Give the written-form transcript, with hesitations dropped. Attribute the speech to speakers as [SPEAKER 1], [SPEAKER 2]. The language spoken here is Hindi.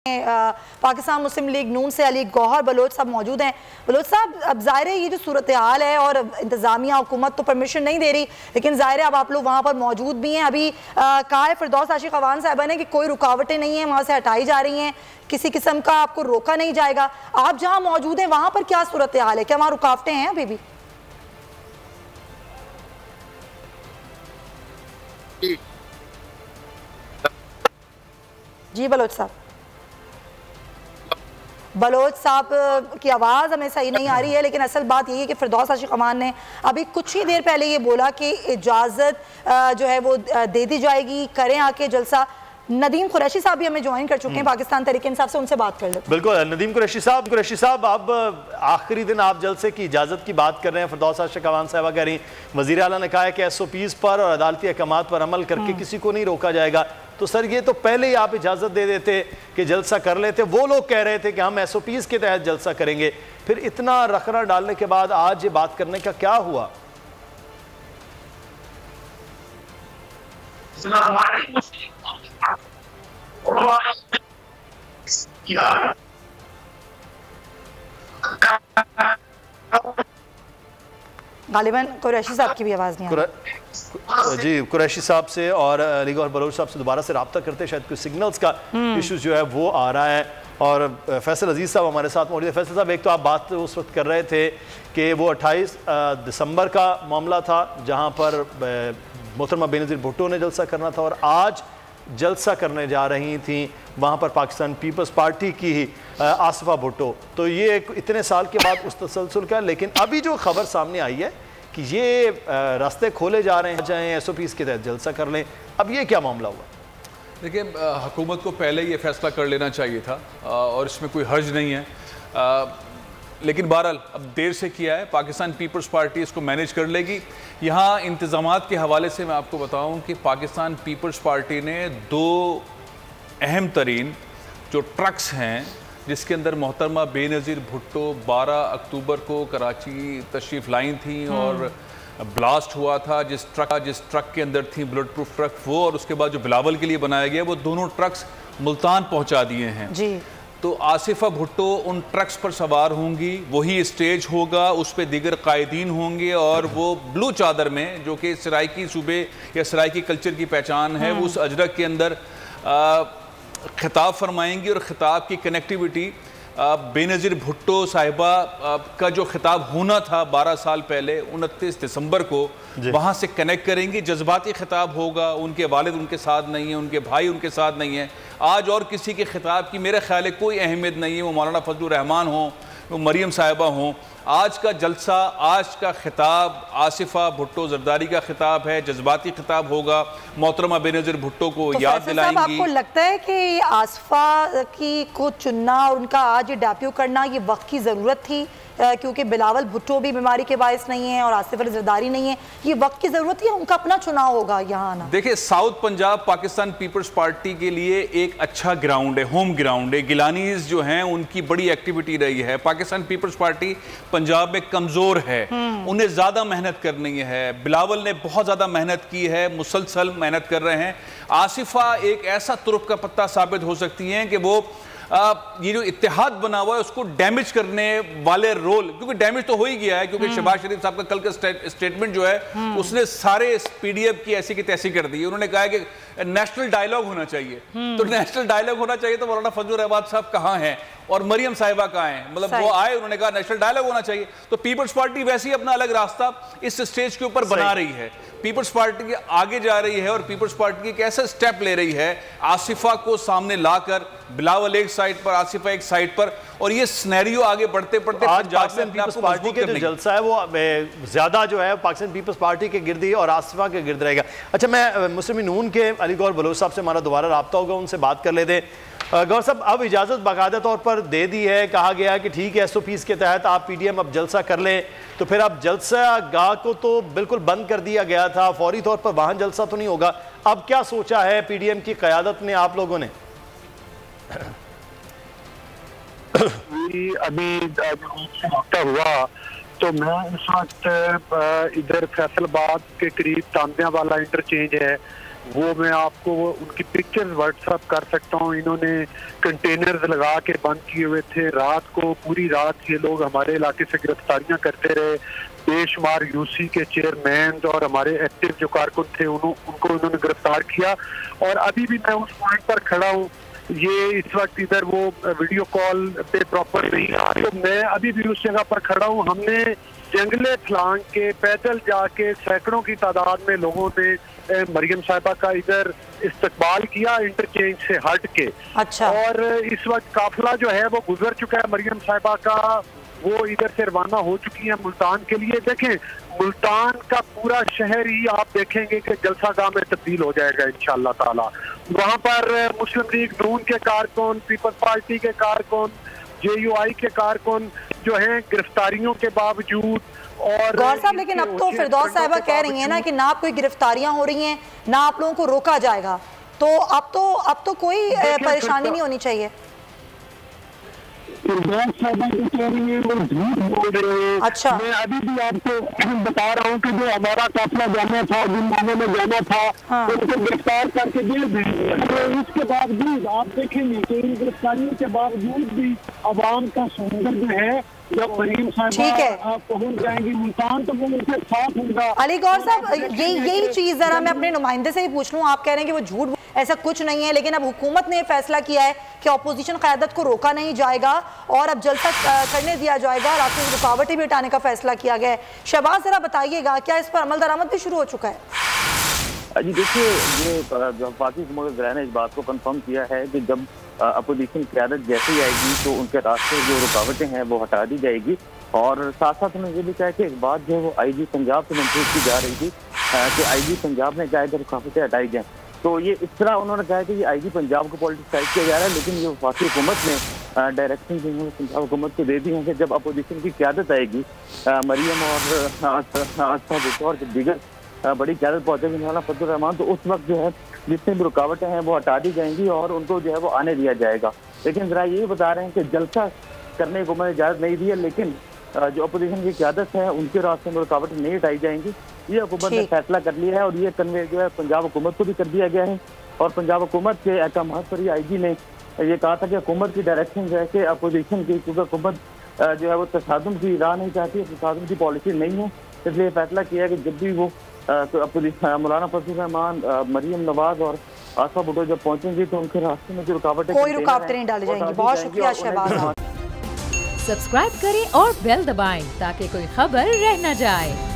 [SPEAKER 1] पाकिस्तान मुस्लिम लीग नून से अली गौहर बलोच साहब मौजूद हैं। बलोच साहब, अब ज़ाहिर है ये जो सूरत हाल है और इंतज़ामिया हुकूमत तो परमिशन नहीं दे रही, लेकिन ज़ाहिर है अब आप लोग वहाँ पर मौजूद भी हैं। अभी कहा है फिरदौस आशिक अवान साहबा ने कि कोई रुकावटें नहीं हैं, वहाँ से हटाई जा रही हैं, किसी किस्म का आपको रोका नहीं जाएगा। आप जहाँ मौजूद हैं वहाँ पर क्या सूरत हाल है, क्या वहाँ रुकावटें हैं अभी भी? जी बलोच साहब, बलोच साहब की आवाज़ हमें सही नहीं आ रही है, लेकिन असल बात यही है कि फिरदौस आशिक अमान ने अभी कुछ ही देर पहले ये बोला कि इजाज़त जो है वो दे दी जाएगी, करें आके जलसा। नदीम कुरैशी साहब भी हमें ज्वाइन कर चुके हैं पाकिस्तान तहरीक इंसाफ से, उनसे बात कर लेते।
[SPEAKER 2] बिल्कुल नदीम कुरैशी साहब अब आखिरी दिन आप जलसे की इजाज़त की बात कर रहे हैं। फिरदौस आशिक अवान साहबा कह रही, वज़ीर आला ने कहा है कि SOPs पर और अदालती अहकामात पर अमल करके किसी को नहीं रोका जाएगा। तो सर ये तो पहले ही आप इजाज़त दे देते कि जलसा कर लेते। वो लोग कह रहे थे कि हम SOPs के तहत जलसा करेंगे, फिर इतना रखना डालने के बाद आज ये बात करने का क्या हुआ?
[SPEAKER 1] गालिबन कुरैशी साहब की भी आवाज़ नहीं आ रही।
[SPEAKER 2] जी, कुरैशी साहब से और अली गौहर बलोच साहब से दोबारा से रब्ता करते, शायद कुछ सिग्नल्स का इशूज़ जो है वो आ रहा है। और फैसल अजीज़ साहब हमारे साथ मौजूद है। फैसल साहब, एक तो आप बात उस वक्त कर रहे थे कि वो 28 दिसंबर का मामला था जहाँ पर मोहतरमा बेनज़ीर भुट्टो ने जलसा करना था, और आज जलसा करने जा रही थी वहाँ पर पाकिस्तान पीपल्स पार्टी की ही आसिफा भुट्टो। तो ये इतने साल के बाद उस तसलसल का, लेकिन अभी जो खबर सामने आई है कि ये रास्ते खोले जा रहे हैं, चाहे SOPs के तहत जलसा कर लें, अब ये क्या मामला हुआ?
[SPEAKER 3] देखिए, हुकूमत को पहले ये फैसला कर लेना चाहिए था और इसमें कोई हर्ज नहीं है, लेकिन बहरहाल अब देर से किया है। पाकिस्तान पीपल्स पार्टी इसको मैनेज कर लेगी। यहाँ इंतज़ामात के हवाले से मैं आपको बताऊँ कि पाकिस्तान पीपल्स पार्टी ने 2 अहम तरीन जो ट्रक्स हैं, जिसके अंदर मोहतरमा बेनज़ीर भुट्टो 12 अक्टूबर को कराची तशरीफ़ लाई थी और ब्लास्ट हुआ था। जिस ट्रक के अंदर थी बुलेट प्रूफ ट्रक, वो और उसके बाद जो बिलावल के लिए बनाया गया, वो दोनों ट्रक्स मुल्तान पहुंचा दिए हैं जी। तो आसिफा भुट्टो उन ट्रक्स पर सवार होंगी, वही स्टेज होगा, उस पर दीगर कायदीन होंगे और वो ब्लू चादर में, जो कि सराइकी सूबे या सराइकी कल्चर की पहचान है, वो उस अजरक के अंदर खिताब फरमाएंगी। और ख़िताब की कनेक्टिविटी बेनज़ीर भुट्टो साहिबा का जो खिताब होना था 12 साल पहले 29 दिसंबर को, वहाँ से कनेक्ट करेंगी। जज्बाती खिताब होगा, उनके वालिद उनके साथ नहीं है, उनके भाई उनके साथ नहीं है। आज और किसी के खिताब की मेरे ख्याल है कोई अहमियत नहीं है, वो मौलाना फजलुर रहमान हो, वो मरियम साहिबा हों। आज का जलसा, आज का खिताब आसिफा भुट्टो जरदारी का खिताब है, जज्बाती खिताब होगा, मोहतरमा बेनज़ीर भुट्टो को
[SPEAKER 1] तो
[SPEAKER 2] याद दिलाएंगी।
[SPEAKER 1] आपको लगता है कि आसिफा की को चुनना और उनका आज डेब्यू करना ये वक्त की ज़रूरत थी, क्योंकि बिलावल भुट्टो भी बीमारी के बायस नहीं है और आसिफा जरदारी नहीं है, ये वक्त की ज़रूरत है, उनका अपना चुनाव होगा यहाँ आना? देखिए,
[SPEAKER 3] South Punjab Pakistan Peoples Party के लिए एक अच्छा ग्राउंड है, होम ग्राउंड है। गिलानीज जो हैं उनकी बड़ी एक्टिविटी रही है। पाकिस्तान पीपल्स पार्टी पंजाब में कमज़ोर है, उन्हें ज़्यादा मेहनत करनी है। बिलावल ने बहुत ज़्यादा मेहनत की है, मुसलसल मेहनत कर रहे हैं। आसिफा एक ऐसा तुरुफ का पत्ता साबित हो सकती हैं कि वो ये जो इत्तेहाद बना हुआ है उसको डैमेज करने वाले रोल, क्योंकि डैमेज तो हो ही गया है, क्योंकि शहबाज शरीफ साहब का कल का स्टेटमेंट जो है उसने सारे PDF की ऐसी की तैसी कर दी। उन्होंने कहा है कि नेशनल डायलॉग होना चाहिए, तो नेशनल डायलॉग होना चाहिए तो मौलाना फजलुर रहमान साहब कहाँ हैं और मरियम साहिबा कहाँ हैं? मतलब वो आए, उन्होंने कहा नेशनल डायलॉग होना चाहिए। तो पीपल्स पार्टी वैसे ही अपना अलग रास्ता इस स्टेज के ऊपर बना रही है। पीपल्स पार्टी के आगे जा रही है और पीपल्स पार्टी एक ऐसा स्टेप ले रही है, आसिफा को सामने लाकर, बिलावल एक साइड पर, आसिफा एक साइड पर, और ये सिनेरियो आगे बढ़ते बढ़ते
[SPEAKER 2] आज पाकिस्तान पीपल्स पार्टी के जो जलसा है वो ज्यादा जो है पाकिस्तान पीपल्स पार्टी के गिर्द ही और आसिफा के गिर्द रहेगा। अच्छा, मैं मुस्लिम नून के अली गौहर बलोच साहब से हमारा दोबारा रब्ता होगा, उनसे बात कर लेते। गौर साहब, अब इजाज़त बाकायदा तौर पर दे दी है, कहा गया है कि ठीक है SOPs के तहत आप PDM अब जलसा कर लें, तो फिर अब जलसा गाह को तो बिल्कुल बंद कर दिया गया था, फौरी तौर पर वहाँ जलसा तो नहीं होगा। अब क्या सोचा है PDM की क़यादत ने, आप लोगों ने?
[SPEAKER 4] अभी हुआ तो मैं इस वक्त इधर फैसलाबाद के करीब तांदिया वाला इंटरचेंज है, वो मैं आपको उनकी पिक्चर्स व्हाट्सएप कर सकता हूँ। इन्होंने कंटेनर्स लगा के बंद किए हुए थे। रात को पूरी रात ये लोग हमारे इलाके से गिरफ्तारियां करते रहे। बेशुमार यूसी के चेयरमैन और हमारे एक्टिव जो कारकुन थे उनको इन्होंने गिरफ्तार किया। और अभी भी मैं उस पॉइंट पर खड़ा हूँ। ये इस वक्त इधर वो वीडियो कॉल पे प्रॉपर नहीं आ, तो मैं अभी भी उस जगह पर खड़ा हूँ। हमने जंगले फलांग के पैदल जाके सैकड़ों की तादाद में लोगों ने मरियम साहिबा का इधर इस्तकबाल किया इंटरचेंज से हट के।
[SPEAKER 1] अच्छा।
[SPEAKER 4] और इस वक्त काफिला जो है वो गुजर चुका है मरियम साहिबा का, वो इधर से रवाना हो चुकी है मुल्तान के लिए। देखें, मुल्तान का पूरा शहर ही आप देखेंगे कि जलसागाह में तब्दील हो जाएगा इंशाअल्लाह ताला। वहाँ पर मुस्लिम लीग नून के कारकुन, पीपल्स पार्टी के कारकुन, JUI के कारकुन जो हैं गिरफ्तारियों के बावजूद। और
[SPEAKER 1] गौर साहब, लेकिन अब तो फिरदौस साहिबा कह रही हैं ना कि ना आप कोई गिरफ्तारियां हो रही हैं ना आप लोगों को रोका जाएगा, तो अब तो कोई परेशानी नहीं होनी चाहिए। अच्छा,
[SPEAKER 4] मैं अभी भी आपको बता रहा हूँ कि जो हमारा काफिला जाना था, जिन लोगों में जाना था,
[SPEAKER 1] हाँ।
[SPEAKER 4] उनको गिरफ्तार करके जेल भेज दिया। तो इसके बावजूद आप देखेंगे कि इन गिरफ्तारियों के बावजूद भी अवाम का समुद्र जो है, जब मरीम साहिबा पहुंच जाएंगी मुल्तान तो वो उनके साथ होगा।
[SPEAKER 1] अली गौर साहब, यही चीज जरा मैं अपने नुमाइंदे से ही पूछ लूं। आप कह रहे हैं कि वो झूठ, ऐसा कुछ नहीं है, लेकिन अब हुकूमत ने फैसला किया है कि अपोजिशन क़यादत को रोका नहीं जाएगा और अब जलसा करने दिया जाएगा, रास्ते से रुकावटें भी हटाने का फैसला किया गया है। शहबाज, जरा बताइएगा, क्या इस पर अमल दरामद भी शुरू हो चुका है?
[SPEAKER 5] जी देखिए, ये वफाकी हुकूमत ने इस बात को कंफर्म किया है कि जब अपोजिशन क़यादत जैसे ही आएगी तो उनके रास्ते जो रुकावटें हैं वो हटा दी जाएगी। और साथ साथ उन्होंने ये भी कहा कि एक बात जो है वो IG पंजाब से मंसूब की जा रही थी कि IG पंजाब में चाहे रुकावटें हटाई जाएँ। तो ये इस तरह उन्होंने कहा कि IG पंजाब को पॉलिटिसाइज किया जा रहा है, लेकिन ये वफाकी हुकूमत ने डायरेक्शन जो है पंजाब हुकूमत को दे दी है कि जब अपोजिशन की क़यादत आएगी, मरियम और आस्था भुट्टो और दीगर बड़ी क़यादत पहुंचेगी मौलाना फजल रहमान, तो उस वक्त जो है जितनी भी रुकावटें हैं वो हटा दी जाएंगी और उनको जो है वो आने दिया जाएगा। लेकिन जरा ये बता रहे हैं कि जलसा करने को मैंने इजाज़त नहीं दी है, लेकिन जो अपोजिशन की क़यादत है उनके रास्ते में रुकावटें नहीं हटाई जाएंगी। ये हुकूमत ने फैसला कर लिया है और ये कन्वे जो है पंजाब हुकूमत को भी कर दिया गया है। और पंजाब हुकूमत के अहकाम पर ही IG ने ये कहा था कि हुकूमत की डायरेक्शन जो है कि अपोजिशन की, क्योंकि हुकूमत जो है वो तसादुम की राह नहीं चाहती, तसादुम की पॉलिसी नहीं है, इसलिए फैसला किया है कि जब भी वो मौलाना फजल रहमान, मरियम नवाज और आस्था भुट्टो जब पहुंचेंगी तो उनके रास्ते में जो रुकावटें,
[SPEAKER 1] कोई रुकावटें नहीं डाली जाएंगी। बहुत शुक्रिया शहबाज।
[SPEAKER 6] सब्सक्राइब करें और बेल दबाएं ताकि कोई खबर रह न जाए।